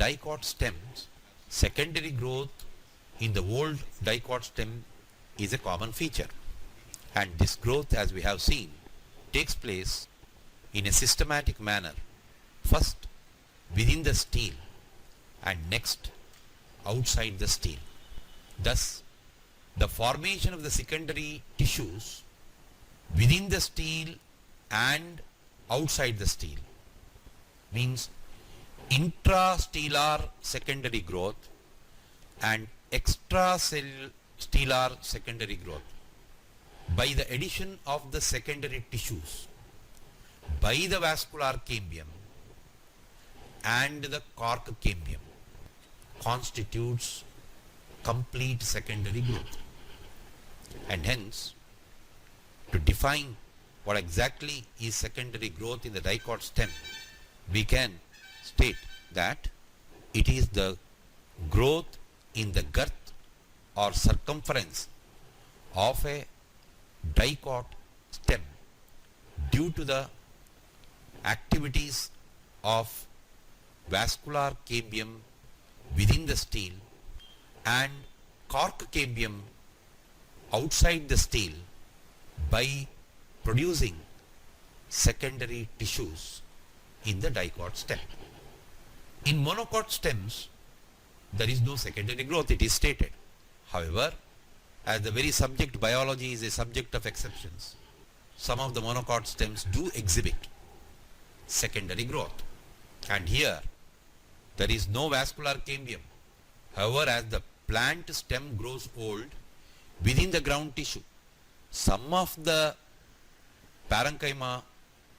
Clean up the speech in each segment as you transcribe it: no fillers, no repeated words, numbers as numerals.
dicot stems, secondary growth in the old dicot stem is a common feature. And this growth, as we have seen, takes place in a systematic manner, first within the stele and next outside the stele. Thus, the formation of the secondary tissues within the stele and outside the stele means intrastellar secondary growth and extrastellar secondary growth by the addition of the secondary tissues by the vascular cambium and the cork cambium constitutes complete secondary growth. And hence, to define what exactly is secondary growth in the dicot stem, we can state that it is the growth in the girth or circumference of a dicot stem due to the activities of vascular cambium within the stele and cork cambium outside the stele by producing secondary tissues in the dicot stem. In monocot stems, there is no secondary growth, it is stated. However, as the very subject biology is a subject of exceptions, some of the monocot stems do exhibit secondary growth. And here, there is no vascular cambium. However, as the plant stem grows old, within the ground tissue, some of the parenchyma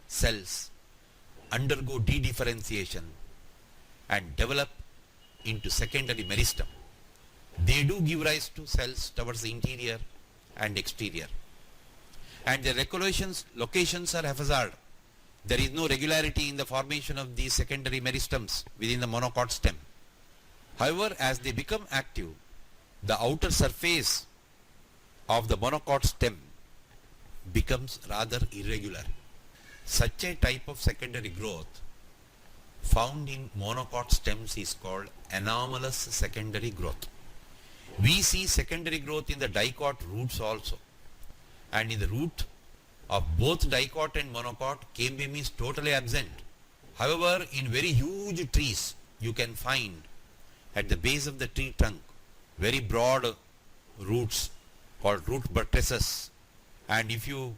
cells undergo dedifferentiation and develop into secondary meristem. They do give rise to cells towards the interior and exterior. And their locations are haphazard. There is no regularity in the formation of these secondary meristems within the monocot stem. However, as they become active, the outer surface of the monocot stem becomes rather irregular. Such a type of secondary growth found in monocot stems is called anomalous secondary growth. We see secondary growth in the dicot roots also, and in the root of both dicot and monocot, cambium is totally absent. However, in very huge trees, you can find at the base of the tree trunk very broad roots called root buttresses, and if you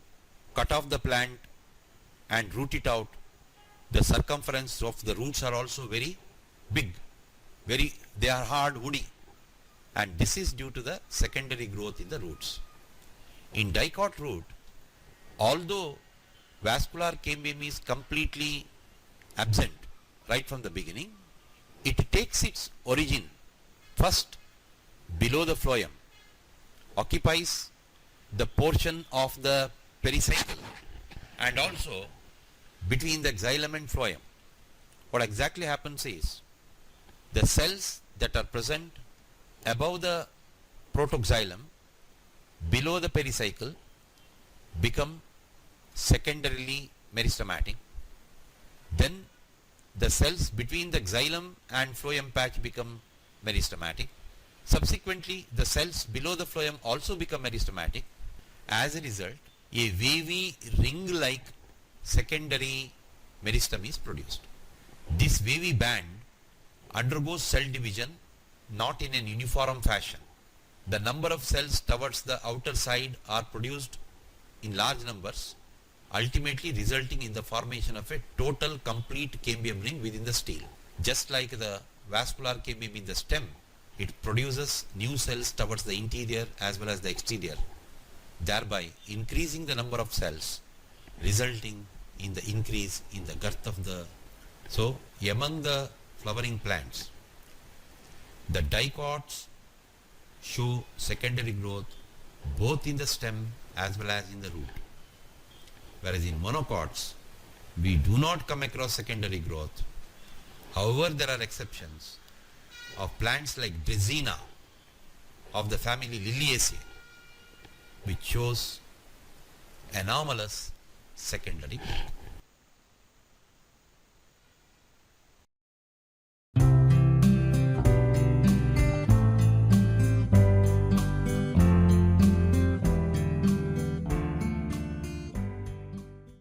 cut off the plant and root it out, the circumference of the roots are also very big, they are hard, woody, and this is due to the secondary growth in the roots. In dicot root, although vascular cambium is completely absent right from the beginning, it takes its origin first below the phloem, occupies the portion of the pericycle and also between the xylem and phloem. What exactly happens is the cells that are present above the protoxylem below the pericycle become secondarily meristematic. Then the cells between the xylem and phloem patch become meristematic. Subsequently, the cells below the phloem also become meristematic. As a result, a wavy ring-like secondary meristem is produced. This wavy band undergoes cell division not in an uniform fashion. The number of cells towards the outer side are produced in large numbers, ultimately resulting in the formation of a total complete cambium ring within the stele. Just like the vascular cambium in the stem, it produces new cells towards the interior as well as the exterior, thereby increasing the number of cells, resulting in the increase in the girth of the. So, among the flowering plants, the dicots show secondary growth both in the stem as well as in the root. Whereas in monocots, we do not come across secondary growth. However, there are exceptions of plants like Dracena of the family Liliaceae, which shows anomalous secondary growth.